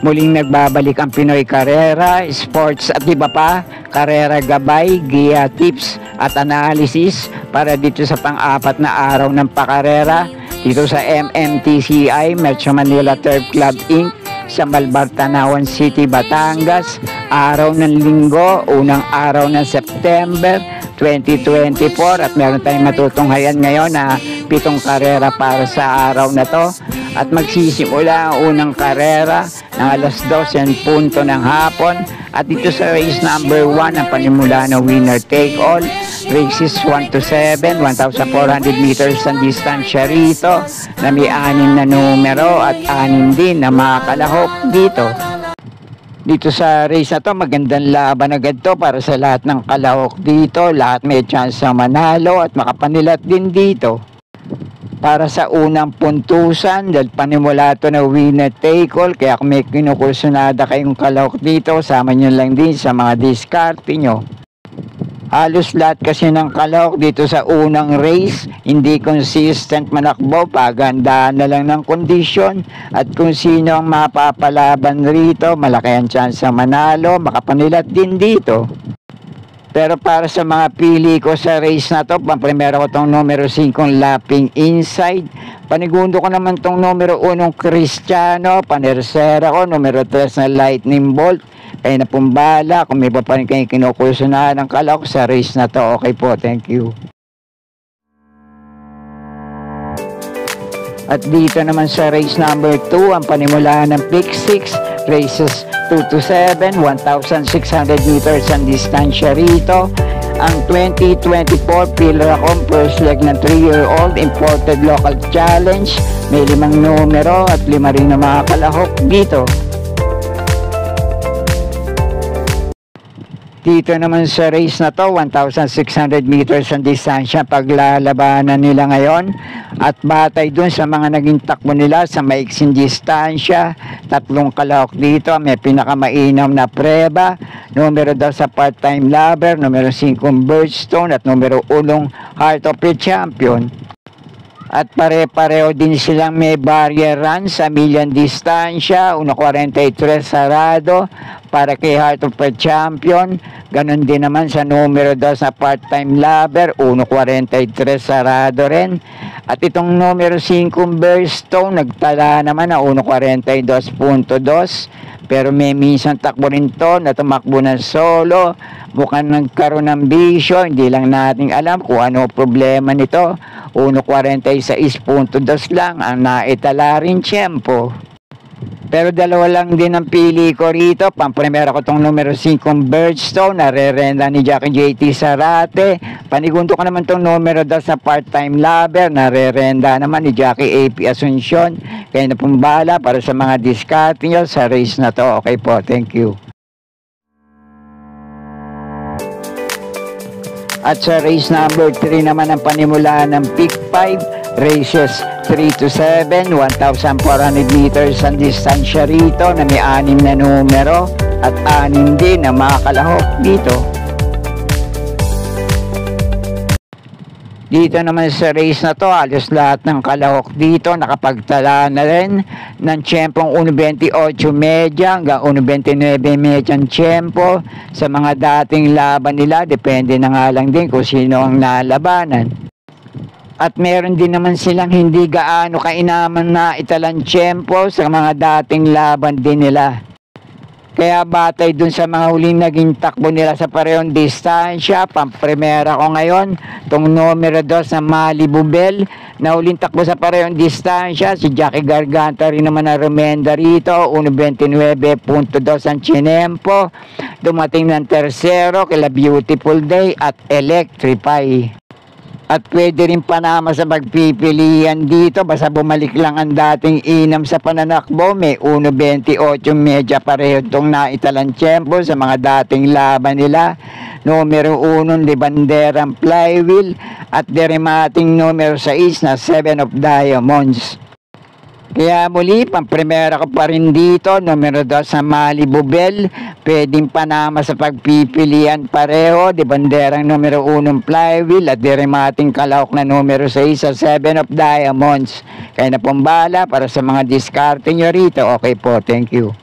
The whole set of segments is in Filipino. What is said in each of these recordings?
Muling nagbabalik ang Pinoy Karera, sports at iba pa, karera gabay, giya tips at analysis para dito sa pang-apat na araw ng pakarera dito sa MMTCI, Metro Manila Turf Club Inc. sa Malbartanawan City, Batangas, araw ng linggo, unang araw ng September 2024 at meron tayong matutunghayan ngayon na 7 karera para sa araw na to at magsisimula ang unang karera ng alas 12:00 ng hapon at dito sa race number 1 ang panimula ng winner take all races 1 to 7, 1,400 meters ang distansya rito na may 6 na numero at 6 din na makakalahok dito. Dito sa race na to, magandang laban agad to para sa lahat ng kalahok dito. Lahat may chance na manalo at makapanilat din dito. Para sa unang puntusan, dahil panimula to na winner take all, kaya kung may kinukursunada kayong kalahok dito, sama nyo lang din sa mga diskarte nyo. Halos lahat kasi ng kalahok dito sa unang race, hindi consistent manakbo, pagandaan na lang ng kondisyon at kung sino ang mapapalaban rito, malaki ang chance na manalo, makapanilat din dito. Pero para sa mga pili ko sa race na to, pang-primera ko tong numero 5 Lapping Inside, panigundo ko naman tong numero 1 Cristiano, panersera ko numero 3 na Lightning Bolt. Kaya na pumbala, kung may pa rin kayo kinukursunahan ng kalahok sa race na to. Okay po, thank you. At dito naman sa race number 2, ang panimulaan ng pick 6, races 2 to 7, 1,600 meters ang distansya rito. Ang 2024 Pilracom first leg ng 3-year-old imported local challenge. May 5 numero at 5 rin na mga kalahok dito. Dito naman sa race na to, 1,600 meters ang distansya paglalabanan nila ngayon. At batay dun sa mga naging takbo nila sa maiksing distansya, 3 kalahok dito, may pinakamainam na preba. Numero 2 sa part-time lover, numero 5 Birdstone at numero 1 Heart of the Champion. At pare-pareho din silang may barrier run sa million distansya, 1.43 sarado para kay Heart of the Champion. Ganon din naman sa numero 2 sa part-time lover, 1.43 sarado rin. At itong numero 5 Birdstone, nagtala naman na 1.42.2. Pero may minsan takbo rin to na tumakbo ng solo. Mukhang nagkaroon ng bisyo. Hindi lang natin alam kung ano problema nito. 1.46.2 lang ang naitala rin tiyempo. Pero dalawa lang din ang pili ko rito. Pang-primera ko tong numero 5 Birdstone, narerenda ni Jackie JT Sarate. Panigundo ko naman tong numero 2 sa part-time lover, narerenda naman ni Jackie AP Asuncion. Kaya na pumbala para sa mga diskarte nyo sa race na to. Okay po, thank you. At sa race number 3 naman ang panimula ng pick 5, races 3 to 7, 1,400 meters ang distansya rito na may 6 na numero at 6 din na makakalahok dito. Dito naman sa race na to, halos lahat ng kalahok dito nakapagtala na rin ng tiyempong 1.28 medya hanggang 1.29 medya ang tiyempo sa mga dating laban nila. Depende na nga lang din kung sino ang nalabanan. At meron din naman silang hindi gaano kainaman na italang tiyempo sa mga dating laban din nila. Kaya batay dun sa mga huling naging takbo nila sa parehong distansya, pang-primera ko ngayon, itong numero 2 na Malibu Bell, na huling takbo sa parehong distansya, si Jackie Garganta rin naman na rumenda rito, 1.29.2 ang chinempo, dumating ng tersero, kila Beautiful Day at Electrify. At pwede rin panama sa pagpipilian dito, basta bumalik lang ang dating inam sa pananakbo, may 1.28 medya pareho itong naitalang tiyempo sa mga dating laban nila. Numero 1 de Banderang Flywheel at derimating numero 6 na 7 of Diamonds. Kaya muli, pang-primera ko pa rin dito, numero 2 sa Malibu Bell, pwedeng panama sa pagpipilian pareho, di banderang numero 1 Flywheel at derimating kalahok na numero 6 sa 7 of Diamonds. Kaya na pumbala para sa mga diskarte nyo rito. Okay po, thank you.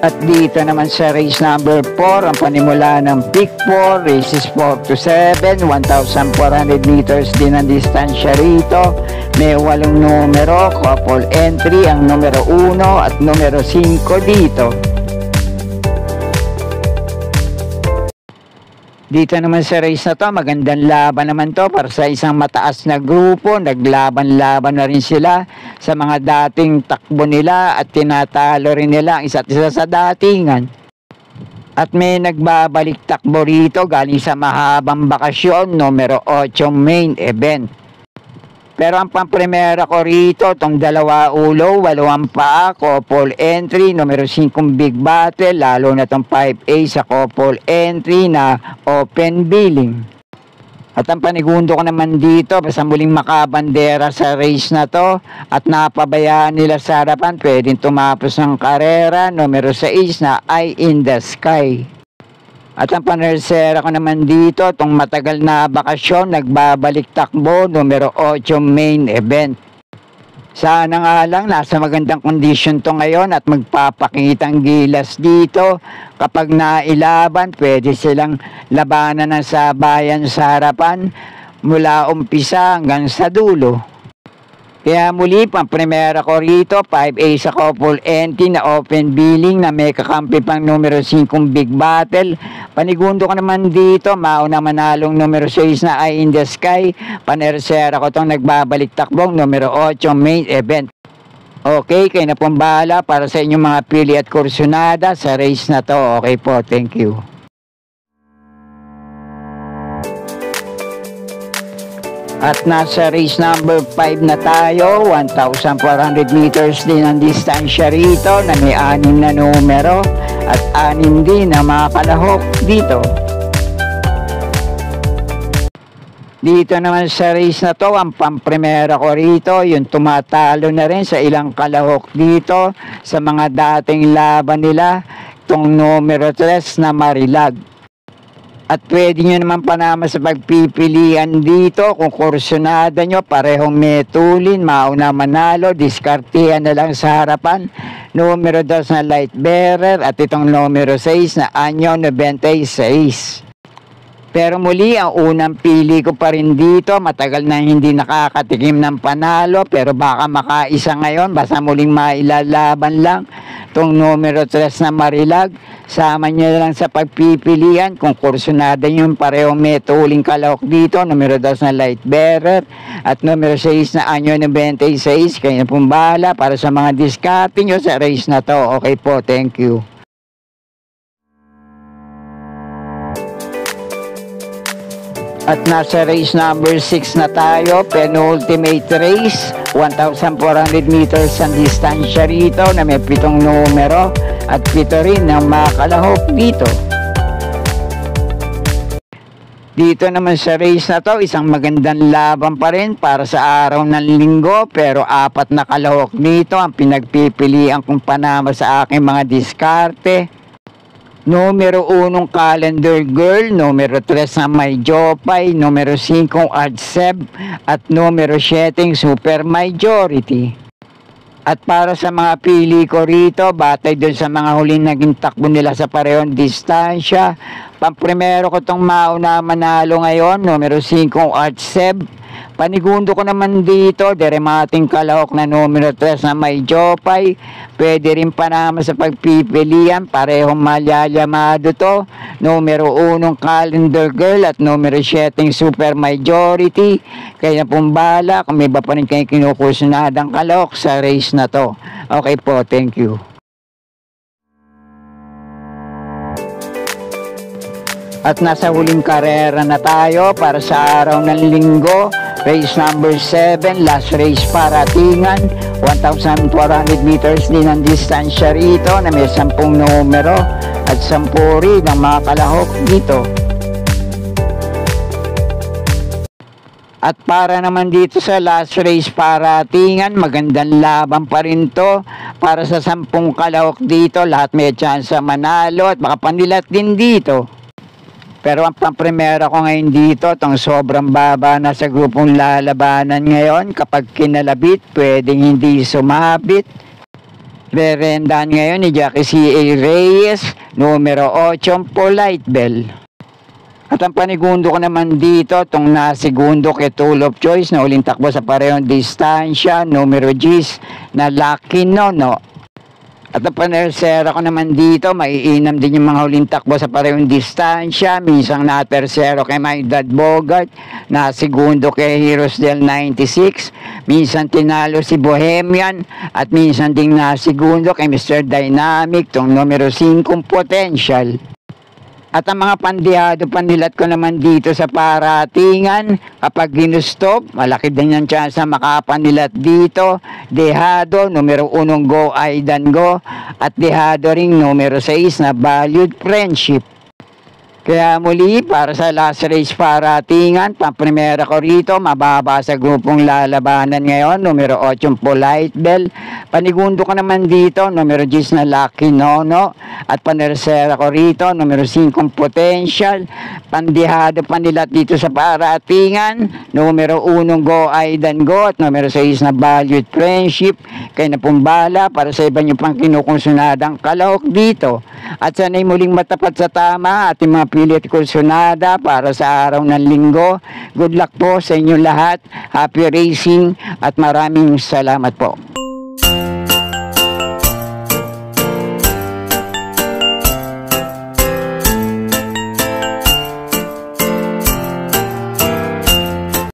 At dito naman sa race number 4, ang panimula ng pick 4, races 4 to 7, 1,400 meters din ang distansya rito. May 8 numero, couple entry, ang numero 1 at numero 5 dito. Dito naman sa race na to, magandang laban naman to para sa isang mataas na grupo. Naglaban-laban na rin sila sa mga dating takbo nila at tinatalo rin nila ang isa't isa sa datingan. At may nagbabalik takbo rito galing sa mahabang bakasyon, numero 8 main event. Pero ang pampremera ko rito, itong 2 ulo, 8 paa, couple entry, numero 5 big battle, lalo na itong 5A sa couple entry na open billing. At ang panigundo ko naman dito, basta muling makabandera sa race na to at napabayaan nila sa harapan, pwedeng tumapos ng karera, numero 6 na Eye in the Sky. At ang panersera ko naman dito, itong matagal na bakasyon, nagbabalik takbo, numero 8 main event. Sana nga lang, nasa magandang kondisyon to ngayon at magpapakitang gilas dito. Kapag nailaban, pwede silang labanan ng sabayan sa harapan mula umpisa hanggang sa dulo. Kaya muli, pampremera ko rito, 5A sa couple entry na open billing na may kakampi pang numero 5 big battle. Panigundo ko naman dito, mauna manalong numero 6 na Eye in the Sky. Panersera ko itong nagbabalik takbong numero 8 main event. Okay, kayo na pong bahala para sa inyong mga pili at kursunada sa race na to. Okay po, thank you. At nasa race number 5 na tayo, 1,400 meters din ang distansya rito na may 6 na numero at 6 din na mga kalahok dito. Dito naman sa race na to, ang pampremera ko rito, yung tumatalo na rin sa ilang kalahok dito sa mga dating laban nila, itong numero 3 na Marilag. At pwede nyo naman panama sa pagpipilian dito kung kursunada nyo, parehong metulin, mauna manalo, diskartihan na lang sa harapan. Numero 2 na Light Bearer at itong numero 6 na Anyo 96. Pero muli, ang unang pili ko pa rin dito, matagal na hindi nakakatikim ng panalo, pero baka makaisa ngayon, basta muling mailalaban lang. Itong numero 3 na Marilag, sama nyo lang sa pagpipilian kung kursunada nyo parehong metuling kalahok dito, numero 2 na Light Bearer at numero 6 na Anyo 96. Kayo na pong bahala para sa mga diskarte nyo sa race na to. Okay po, thank you. At nasa race number 6 na tayo, penultimate race, 1,400 meters ang distansya rito na may 7 numero at 7 rin ang makalahok dito. Dito naman sa race na to, isang magandang laban pa rin para sa araw ng linggo, pero 4 na kalahok dito ang pinagpipilian kong panama sa aking mga diskarte. Numero 1 Calendar Girl, numero 3 na May Jopay, numero 5 Adseb at numero 7 Super Majority. At para sa mga pili ko rito, batay doon sa mga huling naging takbo nila sa parehong distansya, pampremero ko itong mauna manalo ngayon, numero 5 Adseb. Panigundo ko naman dito, deremating kalahok na numero 3 na May Jopay. Pwede rin panama sa pagpipilian, parehong malyayamado to. Numero 1 Calendar Girl at numero 7 Super Majority. Kaya pong bala kung may iba pa rin kayong kinukusunadang kalahok sa race na to. Okay po, thank you. At nasa huling karera na tayo para sa araw ng linggo. Race number 7, last race paratingan. 1,400 meters din ang distansya rito na may 10 numero at 10 rin ang mga kalahok dito. At para naman dito sa last race paratingan, magandang laban pa rin to. Para sa 10 kalahok dito, lahat may chance manalo at baka panilat din dito. Pero ang pampremera ko ngayon dito, itong sobrang baba na sa grupong lalabanan ngayon, kapag kinalabit, pwedeng hindi sumabit. Rerendahan ngayon ni Jackie C.A. Reyes, numero 8, Polite Bell. At ang panigundo ko naman dito, itong nasigundo kay Tool of Choice na uling takbo sa parehong distansya, numero 10 na Lucky Nono. At ang panersera ko naman dito, maiinam din yung mga huling takbo sa parehong distansya. Minsang na-tersero kay My Dad Bogart, na segundo kay Heroes del 96. Minsan tinalo si Bohemian at minsan ding na segundo kay Mr. Dynamic, tong numero 5 Potential. At ang mga pandihado panilat ko naman dito sa paratingan, kapag ginustop, malaki din yung chance na makapanilat dito. Dehado, numero 1 Go Aidan Go, at dehado ring numero 6 na Valued Friendship. Kaya muli, para sa last race paratingan, pamprimera ko rito, mababa sa grupong lalabanan ngayon, numero 8 Polite Bell. Panigundo ko naman dito, numero 10 na Lucky Nono. At panersera ko rito, numero 5 Potential. Pandihado panilat dito sa paratingan, numero 1 Go Aidan Go, at numero 6 na Valued Friendship. Kaya na pumbala para sa iba nyo pang kinukonsunadang kalahok dito. At sana'y muling matapat sa tama at mga pilit kursunada para sa araw ng linggo. Good luck po sa inyo lahat. Happy racing at maraming salamat po.